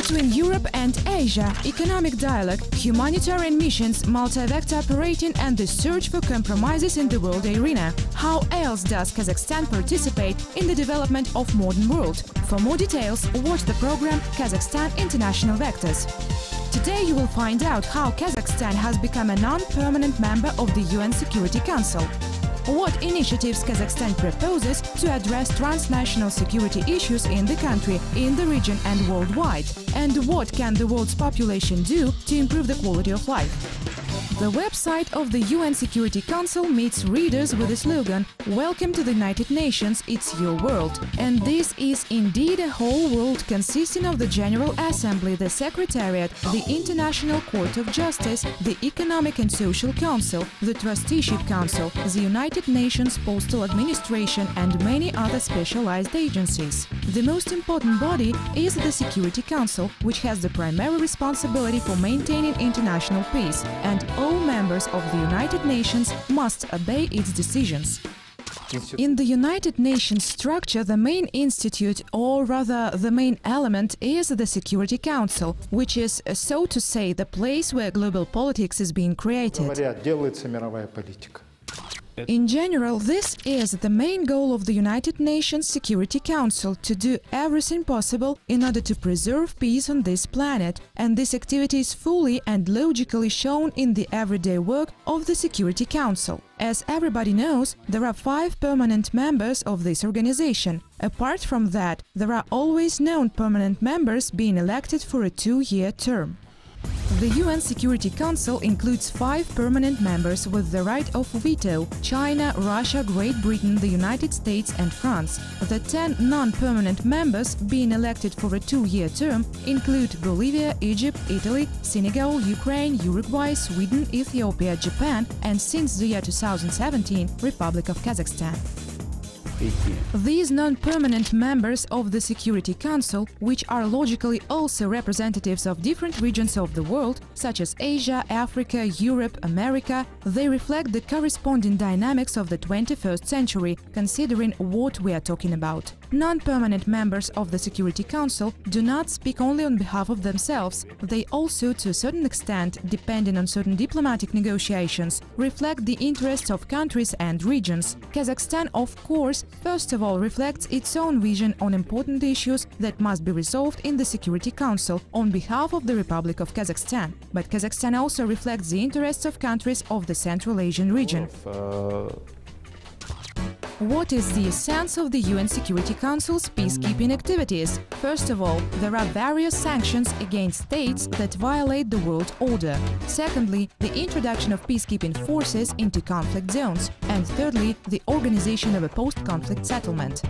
between Europe and Asia, economic dialogue, humanitarian missions, multi-vector operating and the search for compromises in the world arena. How else does Kazakhstan participate in the development of modern world? For more details, watch the program Kazakhstan International Vectors. Today you will find out how Kazakhstan has become a non-permanent member of the UN Security Council. What initiatives Kazakhstan proposes to address transnational security issues in the country, in the region and worldwide, and what can the world's population do to improve the quality of life. The website of the UN Security Council meets readers with the slogan "Welcome to the United Nations, it's your world." And this is indeed a whole world consisting of the General Assembly, the Secretariat, the International Court of Justice, the Economic and Social Council, the Trusteeship Council, the United Nations Postal Administration and many other specialized agencies. The most important body is the Security Council, which has the primary responsibility for maintaining international peace, and all members of the United Nations must obey its decisions. In the United Nations structure, the main institute, or rather the main element, is the Security Council, which is, so to say, the place where global politics is being created. In general, this is the main goal of the United Nations Security Council, to do everything possible in order to preserve peace on this planet, and this activity is fully and logically shown in the everyday work of the Security Council. As everybody knows, there are 5 permanent members of this organization. Apart from that, there are always non-permanent members being elected for a 2-year term. The UN Security Council includes 5 permanent members with the right of veto: China, Russia, Great Britain, the United States and France. The 10 non-permanent members being elected for a 2-year term include Bolivia, Egypt, Italy, Senegal, Ukraine, Uruguay, Sweden, Ethiopia, Japan and, since the year 2017, Republic of Kazakhstan. These non-permanent members of the Security Council, which are logically also representatives of different regions of the world, such as Asia, Africa, Europe, America, they reflect the corresponding dynamics of the 21st century, considering what we are talking about. Non-permanent members of the Security Council do not speak only on behalf of themselves, they also, to a certain extent, depending on certain diplomatic negotiations, reflect the interests of countries and regions. Kazakhstan, of course, first of all reflects its own vision on important issues that must be resolved in the Security Council on behalf of the Republic of Kazakhstan. But Kazakhstan also reflects the interests of countries of the Central Asian region. What is the essence of the UN Security Council's peacekeeping activities? First of all, there are various sanctions against states that violate the world order. Secondly, the introduction of peacekeeping forces into conflict zones. And thirdly, the organization of a post-conflict settlement.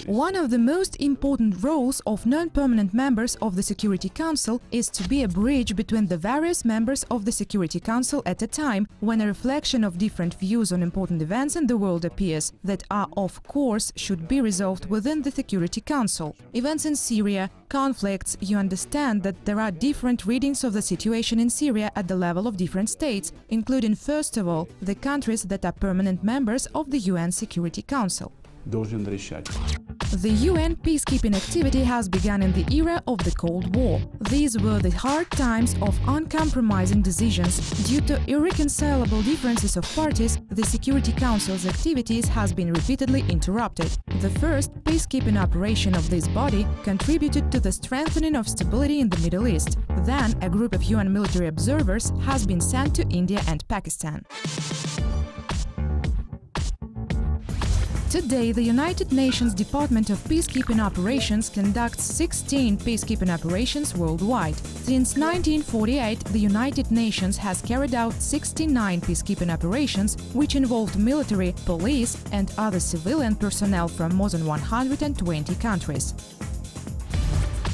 One of the most important roles of non-permanent members of the Security Council is to be a bridge between the various members of the Security Council at a time when a reflection of different views on important events in the world appears that are, of course, should be resolved within the Security Council. Events in Syria, conflicts, you understand that there are different readings of the situation in Syria at the level of different states, including, first of all, the countries that are permanent members of the UN Security Council. The UN peacekeeping activity has begun in the era of the Cold War. These were the hard times of uncompromising decisions. Due to irreconcilable differences of parties, the Security Council's activities has been repeatedly interrupted. The first peacekeeping operation of this body contributed to the strengthening of stability in the Middle East. Then, a group of UN military observers has been sent to India and Pakistan. Today, the United Nations Department of Peacekeeping Operations conducts 16 peacekeeping operations worldwide. Since 1948, the United Nations has carried out 69 peacekeeping operations, which involved military, police and other civilian personnel from more than 120 countries.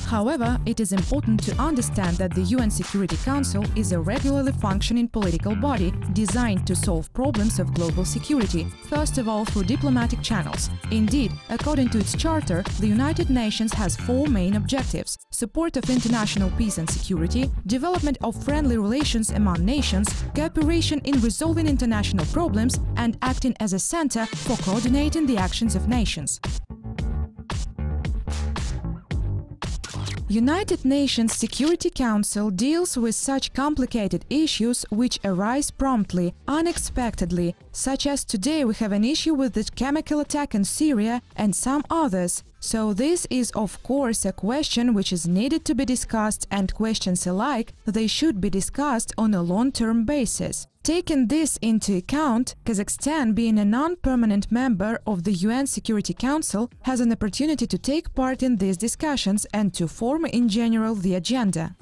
However, it is important to understand that the UN Security Council is a regularly functioning political body designed to solve problems of global security, first of all through diplomatic channels. Indeed, according to its charter, the United Nations has 4 main objectives: support of international peace and security, development of friendly relations among nations, cooperation in resolving international problems, and acting as a center for coordinating the actions of nations. United Nations Security Council deals with such complicated issues which arise promptly, unexpectedly, such as today we have an issue with the chemical attack in Syria and some others. So this is of course a question which is needed to be discussed, and questions alike, they should be discussed on a long-term basis. Taking this into account, Kazakhstan, being a non-permanent member of the UN Security Council, has an opportunity to take part in these discussions and to form in general the agenda.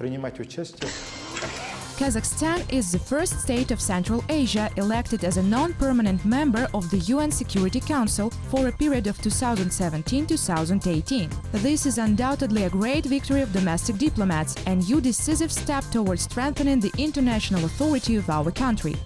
Kazakhstan is the first state of Central Asia elected as a non-permanent member of the UN Security Council for a period of 2017-2018. This is undoubtedly a great victory of domestic diplomats and a new decisive step towards strengthening the international authority of our country.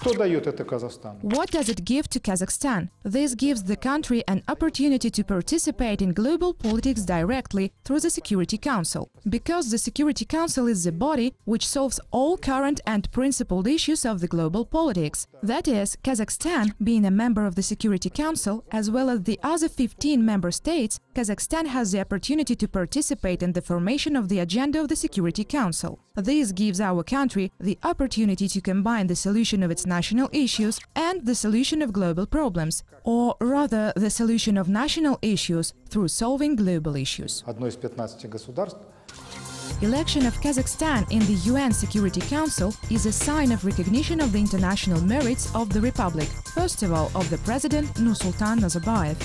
What does it give to Kazakhstan? This gives the country an opportunity to participate in global politics directly through the Security Council, because the Security Council is the body which solves all current and principled issues of the global politics. That is, Kazakhstan, being a member of the Security Council, as well as the other 15 member states, Kazakhstan has the opportunity to participate in the formation of the agenda of the Security Council. This gives our country the opportunity to combine the solution of its national issues and the solution of global problems, or rather the solution of national issues through solving global issues. Election of Kazakhstan in the UN Security Council is a sign of recognition of the international merits of the Republic, first of all of the President Nursultan Nazarbayev.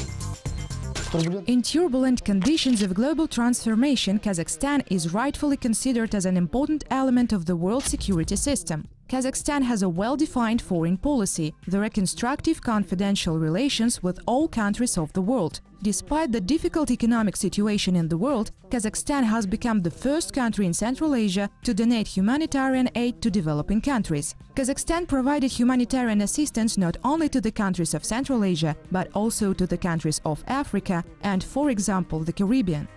In turbulent conditions of global transformation, Kazakhstan is rightfully considered as an important element of the world security system. Kazakhstan has a well-defined foreign policy, there are constructive confidential relations with all countries of the world. Despite the difficult economic situation in the world, Kazakhstan has become the first country in Central Asia to donate humanitarian aid to developing countries. Kazakhstan provided humanitarian assistance not only to the countries of Central Asia, but also to the countries of Africa and, for example, the Caribbean.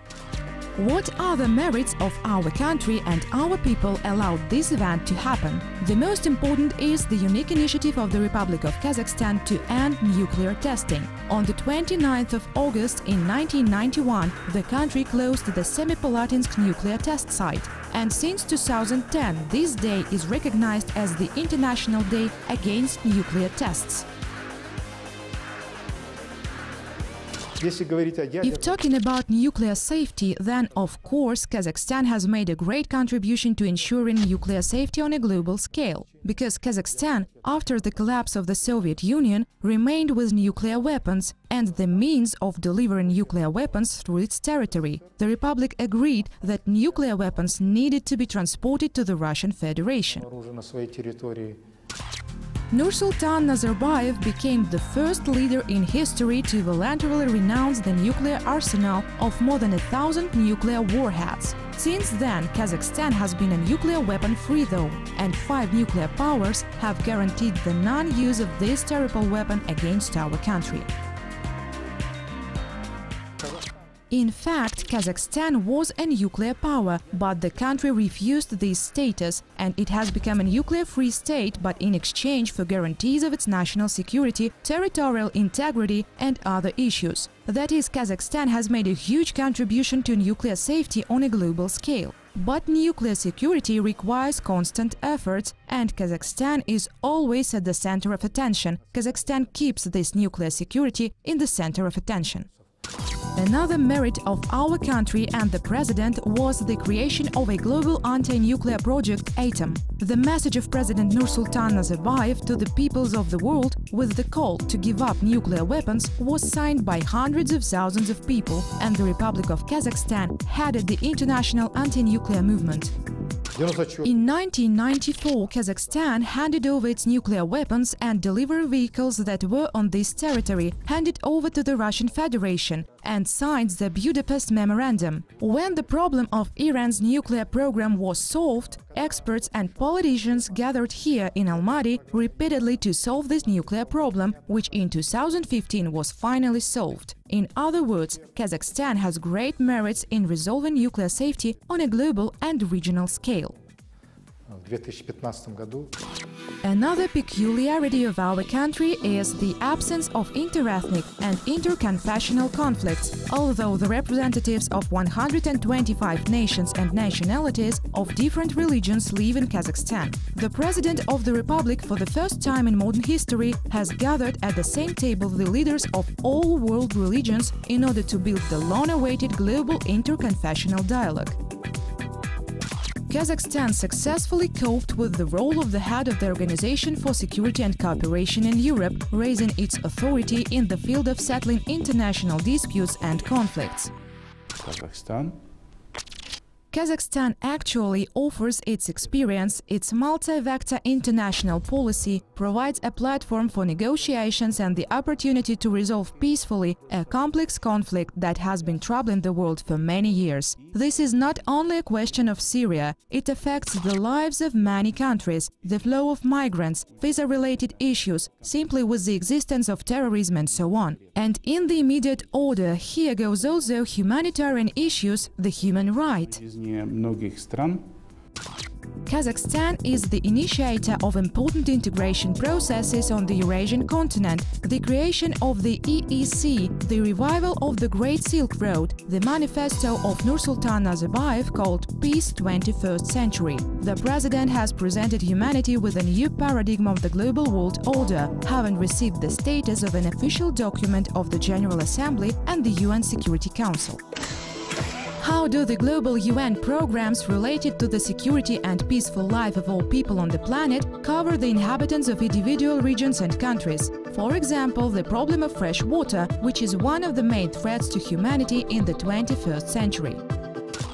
What are the merits of our country and our people allowed this event to happen? The most important is the unique initiative of the Republic of Kazakhstan to end nuclear testing. On the 29th of August in 1991, the country closed the Semipalatinsk nuclear test site. And since 2010, this day is recognized as the International Day Against Nuclear Tests. If talking about nuclear safety, then of course Kazakhstan has made a great contribution to ensuring nuclear safety on a global scale, because Kazakhstan, after the collapse of the Soviet Union, remained with nuclear weapons and the means of delivering nuclear weapons through its territory. The Republic agreed that nuclear weapons needed to be transported to the Russian Federation. Nursultan Nazarbayev became the first leader in history to voluntarily renounce the nuclear arsenal of more than 1,000 nuclear warheads. Since then, Kazakhstan has been a nuclear weapon-free zone, and 5 nuclear powers have guaranteed the non-use of this terrible weapon against our country. In fact, Kazakhstan was a nuclear power, but the country refused this status, and it has become a nuclear-free state, but in exchange for guarantees of its national security, territorial integrity and other issues. That is, Kazakhstan has made a huge contribution to nuclear safety on a global scale. But nuclear security requires constant efforts, and Kazakhstan is always at the center of attention. Kazakhstan keeps this nuclear security in the center of attention. Another merit of our country and the President was the creation of a global anti-nuclear project, ATOM. The message of President Nursultan Nazarbayev to the peoples of the world with the call to give up nuclear weapons was signed by hundreds of thousands of people, and the Republic of Kazakhstan headed the international anti-nuclear movement. In 1994, Kazakhstan handed over its nuclear weapons and delivery vehicles that were on this territory, handed over to the Russian Federation, and signed the Budapest Memorandum. When the problem of Iran's nuclear program was solved, experts and politicians gathered here in Almaty repeatedly to solve this nuclear problem, which in 2015 was finally solved. In other words, Kazakhstan has great merits in resolving nuclear safety on a global and regional scale. В 2015 году Another peculiarity of our country is the absence of interethnic and interconfessional conflicts, although the representatives of 125 nations and nationalities of different religions live in Kazakhstan. The President of the Republic, for the first time in modern history, has gathered at the same table the leaders of all world religions in order to build the long-awaited global interconfessional dialogue. Kazakhstan successfully coped with the role of the head of the Organization for Security and Cooperation in Europe, raising its authority in the field of settling international disputes and conflicts. Kazakhstan actually offers its experience, its multi-vector international policy provides a platform for negotiations and the opportunity to resolve peacefully a complex conflict that has been troubling the world for many years. This is not only a question of Syria, it affects the lives of many countries, the flow of migrants, visa-related issues, simply with the existence of terrorism and so on. And in the immediate order, here goes also humanitarian issues, the human right. Kazakhstan is the initiator of important integration processes on the Eurasian continent, the creation of the EEC, the revival of the Great Silk Road, the manifesto of Nursultan Nazarbayev called Peace 21st Century. The president has presented humanity with a new paradigm of the global world order, having received the status of an official document of the General Assembly and the UN Security Council. How do the global UN programs related to the security and peaceful life of all people on the planet cover the inhabitants of individual regions and countries? For example, the problem of fresh water, which is one of the main threats to humanity in the 21st century.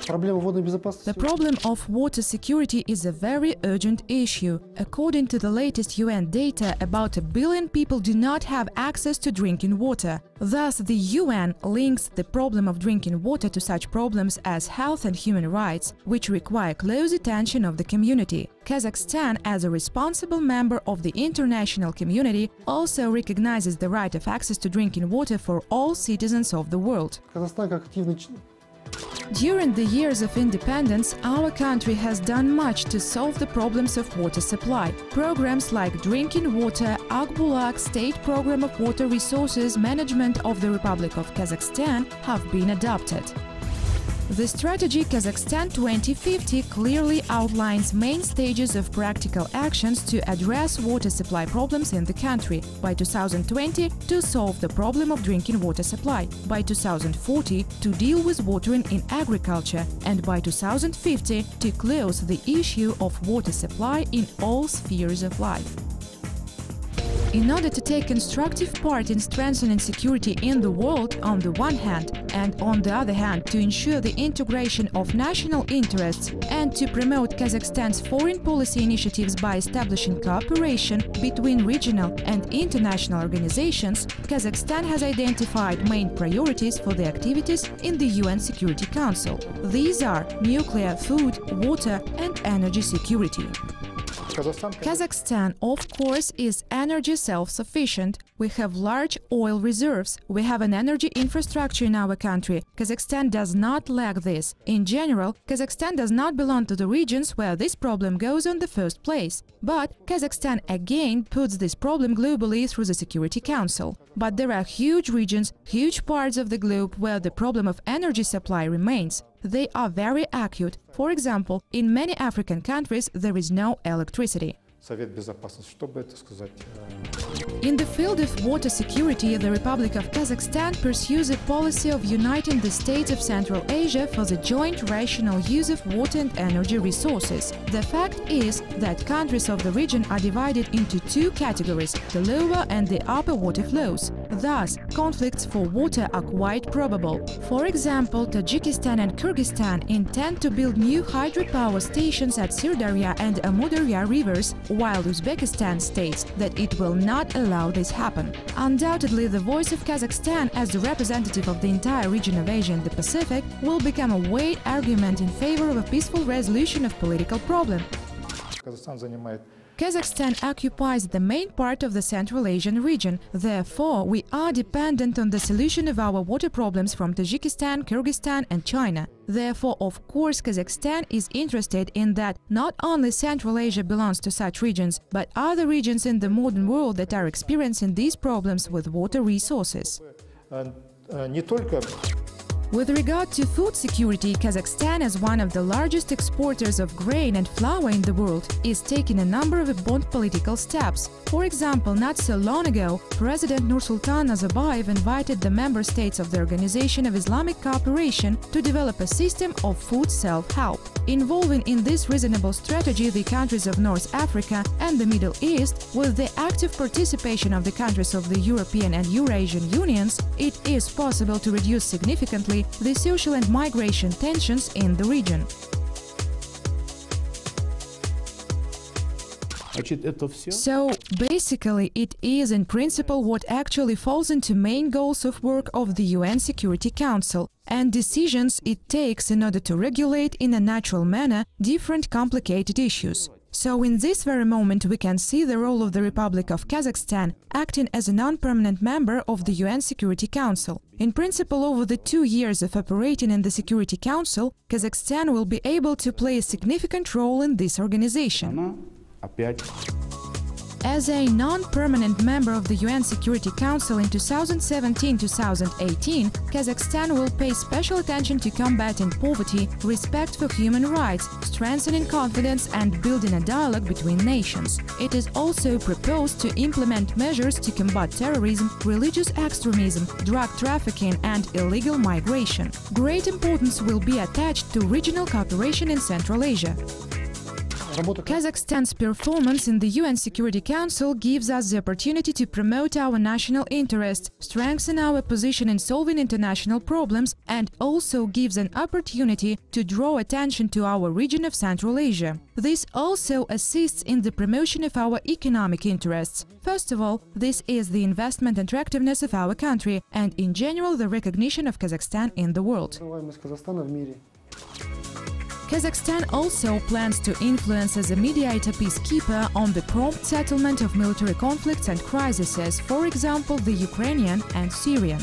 The problem of water security is a very urgent issue. According to the latest UN data, about 1 billion people do not have access to drinking water. Thus, the UN links the problem of drinking water to such problems as health and human rights, which require close attention of the community. Kazakhstan, as a responsible member of the international community, also recognizes the right of access to drinking water for all citizens of the world. During the years of independence, our country has done much to solve the problems of water supply. Programs like Drinking Water, Akbulag, State Program of Water Resources Management of the Republic of Kazakhstan have been adopted. The strategy Kazakhstan 2050 clearly outlines main stages of practical actions to address water supply problems in the country. By 2020, to solve the problem of drinking water supply. By 2040, to deal with watering in agriculture. And by 2050, to close the issue of water supply in all spheres of life. In order to take constructive part in strengthening security in the world on the one hand, and on the other hand to ensure the integration of national interests and to promote Kazakhstan's foreign policy initiatives by establishing cooperation between regional and international organizations, Kazakhstan has identified main priorities for the activities in the UN Security Council. These are nuclear, food, water and energy security. Kazakhstan, of course, is energy self-sufficient. We have large oil reserves. We have an energy infrastructure in our country. Kazakhstan does not lack this. In general, Kazakhstan does not belong to the regions where this problem goes on the first place. But Kazakhstan again puts this problem globally through the Security Council. But there are huge regions, huge parts of the globe where the problem of energy supply remains. They are very acute. For example, in many African countries there is no electricity. In the field of water security, the Republic of Kazakhstan pursues a policy of uniting the states of Central Asia for the joint rational use of water and energy resources. The fact is that countries of the region are divided into two categories, the lower and the upper water flows. Thus, conflicts for water are quite probable. For example, Tajikistan and Kyrgyzstan intend to build new hydropower stations at Sirdarya and Amudarya rivers, while Uzbekistan states that it will not allow this happen. Undoubtedly, the voice of Kazakhstan as the representative of the entire region of Asia and the Pacific will become a weighty argument in favor of a peaceful resolution of political problem. Kazakhstan occupies the main part of the Central Asian region. Therefore, we are dependent on the solution of our water problems from Tajikistan, Kyrgyzstan and China. Therefore, of course, Kazakhstan is interested in that not only Central Asia belongs to such regions, but other regions in the modern world that are experiencing these problems with water resources. With regard to food security, Kazakhstan, as one of the largest exporters of grain and flour in the world, is taking a number of important political steps. For example, not so long ago, President Nursultan Nazarbayev invited the member states of the Organization of Islamic Cooperation to develop a system of food self-help, involving in this reasonable strategy the countries of North Africa and the Middle East. With the active participation of the countries of the European and Eurasian Unions, it is possible to reduce significantly the social and migration tensions in the region. So, basically, it is in principle what actually falls into main goals of work of the UN Security Council and decisions it takes in order to regulate in a natural manner different complicated issues. So in this very moment we can see the role of the Republic of Kazakhstan acting as a non-permanent member of the UN Security Council. In principle, over the 2 years of operating in the Security Council, Kazakhstan will be able to play a significant role in this organization. As a non-permanent member of the UN Security Council in 2017-2018, Kazakhstan will pay special attention to combating poverty, respect for human rights, strengthening confidence and building a dialogue between nations. It is also proposed to implement measures to combat terrorism, religious extremism, drug trafficking and illegal migration. Great importance will be attached to regional cooperation in Central Asia. Kazakhstan's performance in the UN Security Council gives us the opportunity to promote our national interests, strengthen our position in solving international problems, and also gives an opportunity to draw attention to our region of Central Asia. This also assists in the promotion of our economic interests. First of all, this is the investment attractiveness of our country and, in general, the recognition of Kazakhstan in the world. Kazakhstan also plans to influence as a mediator peacekeeper on the prompt settlement of military conflicts and crises, for example, the Ukrainian and Syrian.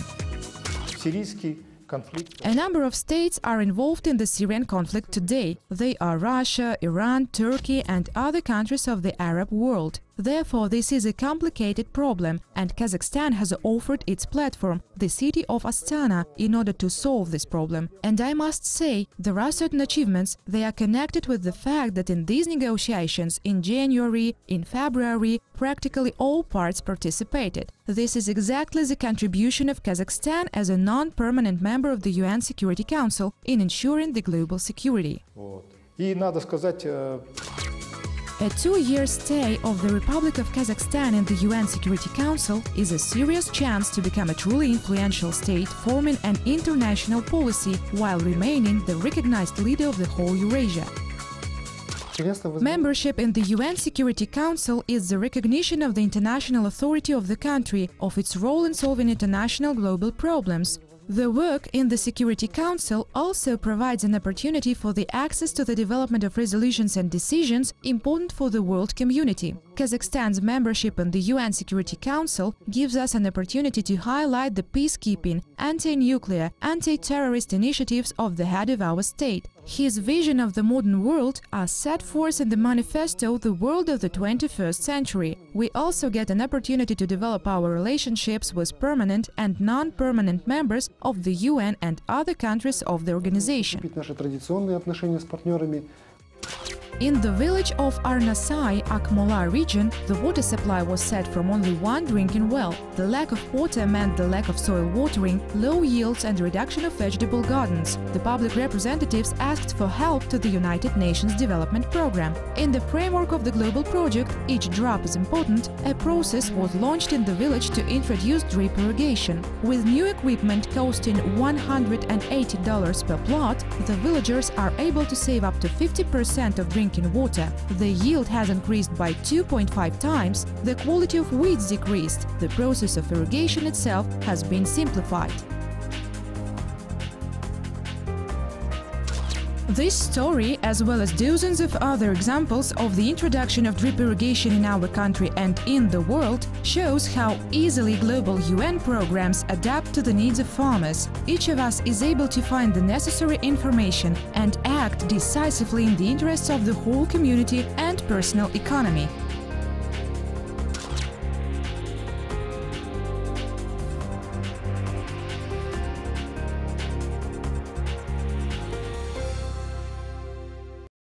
A number of states are involved in the Syrian conflict today. They are Russia, Iran, Turkey and other countries of the Arab world. Therefore, this is a complicated problem, and Kazakhstan has offered its platform, the city of Astana, in order to solve this problem. And I must say, there are certain achievements. They are connected with the fact that in these negotiations, in January, in February, practically all parts participated. This is exactly the contribution of Kazakhstan as a non-permanent member of the UN Security Council in ensuring the global security. A 2-year stay of the Republic of Kazakhstan in the UN Security Council is a serious chance to become a truly influential state, forming an international policy while remaining the recognized leader of the whole Eurasia. Membership in the UN Security Council is the recognition of the international authority of the country, of its role in solving international global problems. The work in the Security Council also provides an opportunity for the access to the development of resolutions and decisions important for the world community. Kazakhstan's membership in the UN Security Council gives us an opportunity to highlight the peacekeeping, anti-nuclear, anti-terrorist initiatives of the head of our state. His vision of the modern world are set forth in the manifesto The World of the 21st Century. We also get an opportunity to develop our relationships with permanent and non-permanent members of the UN and other countries of the organization. In the village of Arnasai, Akmola region, the water supply was set from only one drinking well. The lack of water meant the lack of soil watering, low yields and reduction of vegetable gardens. The public representatives asked for help to the United Nations Development Program. In the framework of the global project, each drop is important, a process was launched in the village to introduce drip irrigation. With new equipment costing $180 per plot, the villagers are able to save up to 50% of drinking water. The yield has increased by 2.5 times, the quality of weeds decreased, the process of irrigation itself has been simplified. This story, as well as dozens of other examples of the introduction of drip irrigation in our country and in the world, shows how easily global UN programs adapt to the needs of farmers. Each of us is able to find the necessary information and act decisively in the interests of the whole community and personal economy.